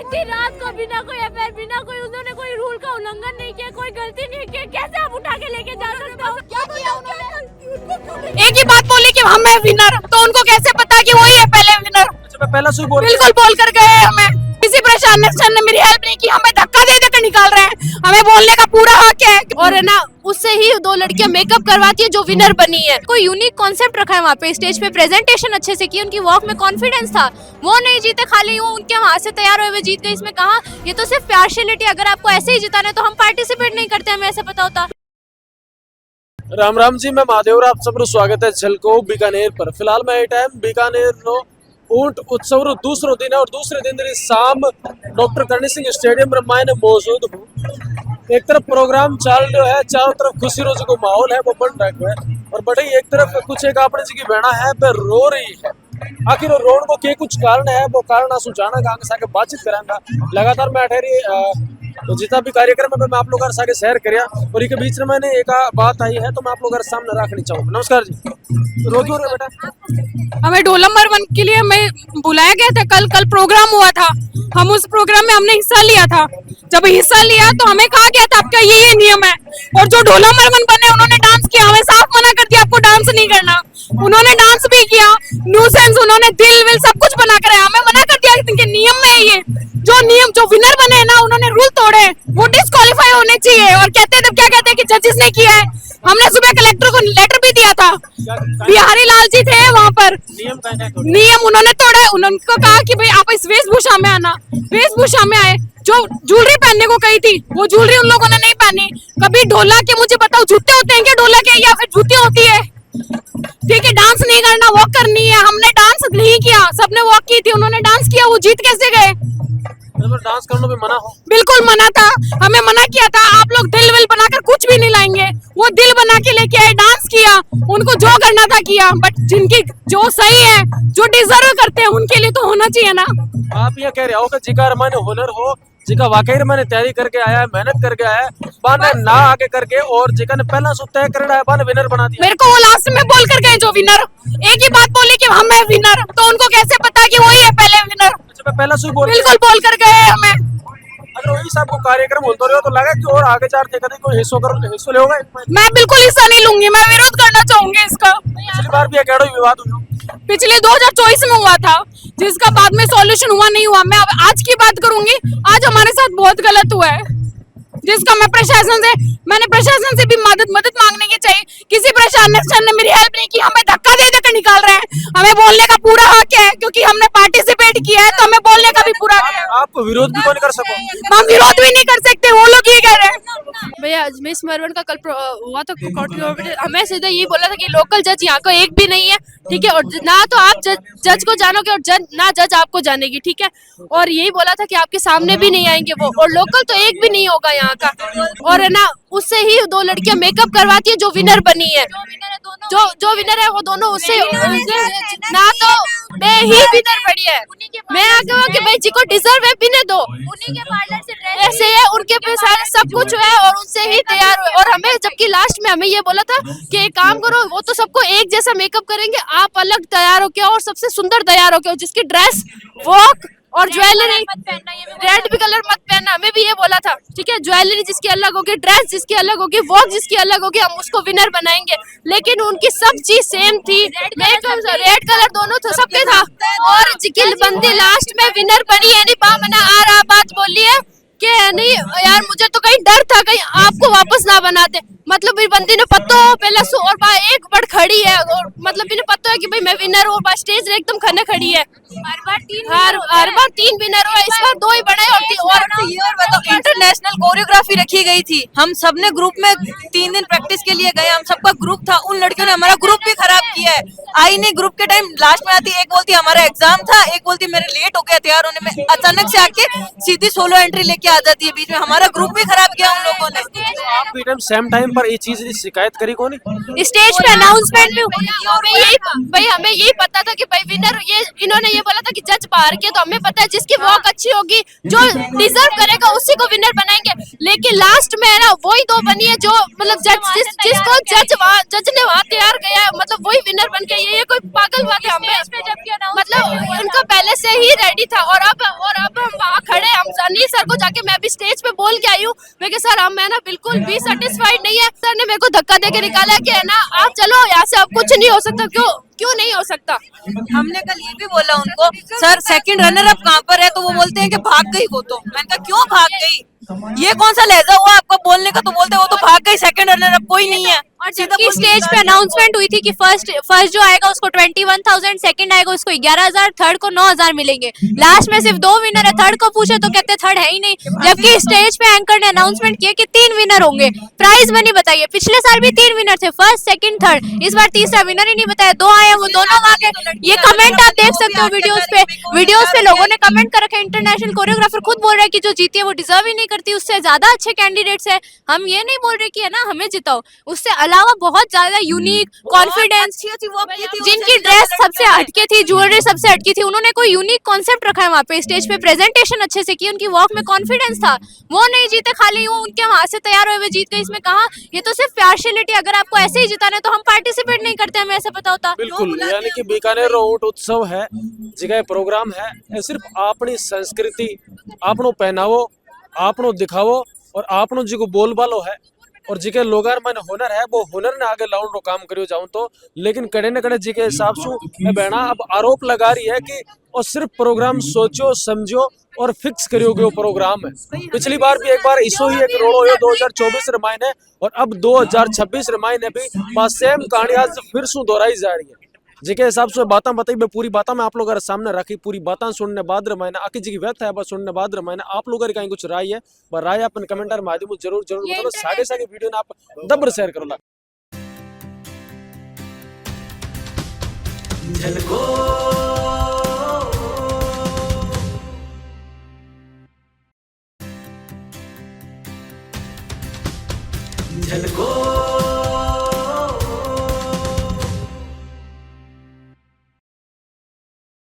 इतनी रात को बिना कोई एफआईआर, बिना कोई उन्होंने कोई रूल का उल्लंघन नहीं किया, कोई गलती नहीं की, कैसे आप उठा के लेके जा सकते हो? क्या किया उन्होंने? एक ही बात बोली कि हम है विनर, तो उनको कैसे पता कि वही है पहले विनर? अच्छा, मैं पहला सुई बोल बिल्कुल बोल कर गए हमें। किसी प्रशासन ने मेरी हेल्प नहीं की, हमें धक्का दे देकर निकाल रहे हैं। हमें बोलने का पूरा हक है। और है ना, उससे ही दो लड़कियां मेकअप करवाती है जो विनर बनी है। कोई यूनिक कॉन्सेप्ट रखा है वहाँ पे, स्टेज पे प्रेजेंटेशन अच्छे से की, उनकी वॉक में कॉन्फिडेंस था। वो नहीं जीते, खाली वो उनके वहाँ से तैयार हुए जीत गए। इसमें कहा ये तो सिर्फ पार्शियलिटी, अगर आपको ऐसे ही जिताना है तो हम पार्टिसिपेट नहीं करते, हमें ऐसे पता होता। राम राम जी, मैं महादेव, आप सबको स्वागत है झलको बीकानेर पर। फिलहाल मैं ये टाइम बीकानेर नो ऊंट उत्सव रो दूसरो दिन है और दूसरे दिन री शाम डॉक्टर करणी सिंह स्टेडियम में मैं मौजूद हूँ। एक तरफ प्रोग्राम चल रहा है, चारों तरफ खुशी रोज को माहौल है वो बन रहा है, और बड़े एक तरफ कुछ एक आपने जी की बहना है वह रो रही है। आखिर रोड को के कुछ कारण है, वो कारण आंसू जाना आगे साके बातचीत करांगा। लगातार मैं ठहरी जितना भी कार्यक्रम है मैं आप लोग साके शेयर करिया, और इसके बीच में मैंने एक बात आई है तो मैं आप लोग सामने रखनी चाहूँगा। नमस्कार जी, रोक्यो रे बेटा। हमें डोल नंबर 1 के लिए हमें बुलाया गया था। कल प्रोग्राम हुआ था, हम उस प्रोग्राम में हमने हिस्सा लिया था। जब हिस्सा लिया तो हमें कहा गया था आपका ये नियम है, और जो डोल नंबर 1 बने उन्होंने डांस किया, हमें साफ मना कर दिया आपको डांस नहीं करना। उन्होंने डांस भी किया, न्यूसेंस, उन्होंने दिल विल सब कुछ बना कर, हमें मना कर दिया इनके नियम में है ये। जो नियम, जो विनर बने हैं ना, उन्होंने रूल तोड़े, वो डिस्क्वालीफाई होने चाहिए। और कहते हैं, क्या कहते हैं कि जजेस ने किया है। हमने सुबह कलेक्टर को लेटर भी दिया था, बिहारी लाल जी थे वहाँ पर। नियम उन्होंने तोड़े, उनको कहा कि भाई आप इस वेशभूषा में आना, वेशभूषा में आए। जो ज्वेलरी पहनने को कही थी वो ज्वेलरी उन लोगों ने नहीं पहनी। कभी ढोला के, मुझे बताओ जूते होते हैं क्या ढोला के, या फिर जूतियां होती है? ठीक है, डांस नहीं करना, वॉक करनी है। हमने डांस नहीं किया, सबने वॉक की थी, उन्होंने डांस किया, वो जीत कैसे गए? डांस करने में मना हो? बिल्कुल मना था, हमें मना किया था। आप लोग दिल विल बनाकर कुछ भी नहीं लाएंगे। वो दिल बना के लेके आए, डांस किया, उनको जो करना था किया। बट जिनकी जो सही है, जो डिजर्व करते हैं, उनके लिए तो होना चाहिए ना। आप ये कह रहे हो कि जिका मैंने हुनर हो, जिका वाकई मैंने तैयारी करके आया है, मेहनत करके आया है, बाने ना आगे करके, और जिका ने पहला सो तय करना है बाने विनर बना दिया। मेरे को वो लास्ट में बोल कर गए जो विनर, एक ही बात बोली कि हम है विनर, तो उनको कैसे पता कि वही है पहले विनर? अच्छा, मैं पहला सो बोल, बिल्कुल बोल कर गए हमें। अगर वही सब को कार्यक्रम होता रहो तो लगा कि और आगे जाते कभी कोई हिस्सा ले होगा। मैं बिल्कुल हिस्सा नहीं लूंगी, मैं विरोध करना चाहूंगी इसका। पिछली बार भी अकेडो विवाद हुआ, पिछले 2024 में हुआ था, जिसका बाद में सॉल्यूशन हुआ नहीं हुआ। मैं अब आज की बात करूंगी, आज हमारे साथ बहुत गलत हुआ है, जिसका मैंने प्रशासन से भी मदद मांगने की चाहिए। किसी प्रशासन ने मेरी हेल्प नहीं की, हमें धक्का दे देकर निकाल रहे हैं। हमें बोलने का पूरा हक है, क्योंकि हमने पार्टिसिपेट किया है, तो हमें बोलने का भी पूरा हक है। आप विरोध भी नहीं कर सको? हम विरोध भी नहीं कर सकते, वो लोग ये कह रहे हैं। भैया मिस मरवन का कल हुआ था कोर्ट, हमें सीधा यही बोला था कि लोकल जज यहाँ को एक भी नहीं है, ठीक है, और ना तो आप जज को जानोगे और ना जज आपको जानेगी, ठीक है। और यही बोला था कि आपके सामने भी नहीं आएंगे वो, और लोकल तो एक भी नहीं होगा यहाँ का। और है ना, उससे ही दो लड़कियां मेकअप करवाती है जो विनर बनी है। जो विनर है वो दोनों उससे ना तो मैं ही विनर बनी है। मैं आगे हूँ कि भाई जी को डिजर्व है बिने दो, उन्हीं के पार्लर से ऐसे है, उनके पे सारे सब कुछ है, और उनसे ही तैयार हुए। और हमें जबकि लास्ट में हमें ये बोला था कि एक काम करो, वो तो सबको एक जैसा मेकअप करेंगे, आप अलग तैयार हो के और सबसे सुंदर तैयार हो के, जिसकी ड्रेस, वॉक और ज्वेलरी रेड भी कलर मत पहनना, हमें भी ये बोला था, ठीक है। ज्वेलरी जिसकी अलग होगी, ड्रेस जिसकी अलग होगी, वॉक जिसकी अलग होगी, हम उसको विनर बनाएंगे। लेकिन उनकी सब चीज सेम थी, रेड कलर दोनों था, सबके था, और जिकिल बंदी लास्ट में विनर बनी है। नहीं मैंने आ रहा बात बोली है कि नहीं यार, मुझे तो कहीं डर था कहीं आपको वापस ना बनाते। मतलब बंदी ने पता हो पहले सो, और एक बड़ खड़ी है, और मतलब इन्हें पता है कि भाई मैं विनर हूँ, स्टेज एकदम खने खड़ी है। हर बार तीन विनर हुआ, इस बार 2 ही बने। और बताओ, इंटरनेशनल कोरियोग्राफी रखी गई थी, हम सबने ग्रुप में 3 दिन प्रैक्टिस के लिए गए, हम सबका ग्रुप था। उन लड़कियों ने हमारा ग्रुप भी खराब किया है। आई नहीं ग्रुप के टाइम, लास्ट में आती, एक बोलती हमारा एग्जाम था, एक बोलती मेरे लेट हो गया तैयार होने में, अचानक से आके सीधी सोलो एंट्री लेके आ जाती है बीच में। हमारा ग्रुप भी खराब किया उन लोगों ने। आप भी टाइम सेम टाइम पर ये चीज की शिकायत करी कौन? स्टेज पे अनाउंसमेंट में भाई हमें यही पता था कि भाई विनर ये, इन्होंने ये बोला था कि जज बाहर के, तो हमें पता है जिसकी वॉक अच्छी होगी, जो डिजर्व करेगा उसी को विनर बनाएंगे। लेकिन लास्ट में है ना, वही 2 बनी है जो मतलब जिसको जज ने वहाँ तैयार किया है, मतलब वही विनर बन के। ये कोई पागल बात है? हमें मतलब उनका पहले से ही रेडी था, और अब हम वहाँ खड़े, हम अनिल सर को जाके मैं भी स्टेज पे बोल के आई हूँ, मैं कि सर मैं ना बिल्कुल भी सेटिस्फाइड नहीं है। सर ने मेरे को धक्का दे के निकाला कि है ना आप चलो यहाँ से, अब कुछ नहीं हो सकता। क्यों नहीं हो सकता? हमने कल ये भी बोला उनको, सर सेकंड रनर अप कहाँ पर है, तो वो बोलते हैं कि भाग गई वो। तो मैंने कहा क्यों भाग गई, ये कौन सा लहजा हुआ आपको बोलने का? तो बोलते वो तो भाग गई, सेकंड रनर अप कोई नहीं है। और जबकि स्टेज पे अनाउंसमेंट हुई थी कि फर्स्ट जो आएगा उसको 21,000, सेकंड आएगा उसको 11,000, थर्ड को 9,000 मिलेंगे। लास्ट में सिर्फ 2 विनर है, थर्ड को पूछे तो कहते थर्ड है ही नहीं। जबकि स्टेज पे एंकर ने अनाउंसमेंट किया कि 3 विनर होंगे। प्राइज मनी बताइए, पिछले साल भी 3 विनर थे, फर्स्ट सेकंड थर्ड, इस बार तीसरा विनर ही नहीं बताया। 2 आए वो दोनों वहां के। ये कमेंट आप देख सकते हो वीडियोस पे लोगों ने कमेंट कर रखा है। इंटरनेशनल कोरियोग्राफर खुद बोल रहा है कि जो जीती है वो डिजर्व ही नहीं करती, उससे ज्यादा अच्छे कैंडिडेट्स है। हम ये नहीं बोल रहे कि है ना हमें जिताओ, उससे अलावा बहुत ज्यादा यूनिक कॉन्फिडेंस, जिनकी ड्रेस सबसे हटके थी, ज्वेलरी सबसे हटकी थी, उन्होंने कोई यूनिक कॉन्सेप्ट रखा है वहाँ पे स्टेज पे, प्रेजेंटेशन अच्छे से की, उनकी वॉक में कॉन्फिडेंस था। वो नहीं जीते, खाली वो उनके वहां से तैयार हुए हुए जीत गए। इसमें कहा ये तो सिर्फ पार्शियलिटी, अगर आपको ऐसे ही जिताना है तो हम पार्टिसिपेट नहीं करते, हमें ऐसा पता होता। बिल्कुल, यानी कि बीकानेर ऊंट उत्सव है जगह प्रोग्राम है, ये सिर्फ अपनी संस्कृति, आपनो पहनावो, आपनो दिखावो और आपनो जी को बोलबालो है। और जिके लोगार मन हुनर है वो हुनर ने आगे लाउन रो काम करियो जाऊं तो। लेकिन कड़े न कड़े जी के हिसाब से बहना अब आरोप लगा रही है कि और सिर्फ प्रोग्राम सोचो समझो और फिक्स करियो गयो प्रोग्राम है। पिछली बार भी एक बार इसो ही एक रोड़ो यो 2024 रमायने और अब 2026 रमायने भी सेम कहानी आज फिर सु दोहराई जा रही है। जिके हिसाब से बातें बताई, मैं पूरी बातें मैं आप लोगों के सामने रखी, पूरी बातें सुनने बाद रमायना आकी जी की व्यर्थ है, बस सुनने बाद रमायना आप लोगों की कहीं कुछ राय है, पर राय अपन कमेंटर माध्यम जरूर बताओ। सागे सागे वीडियो ना आप दबर शेयर करो ला। झलको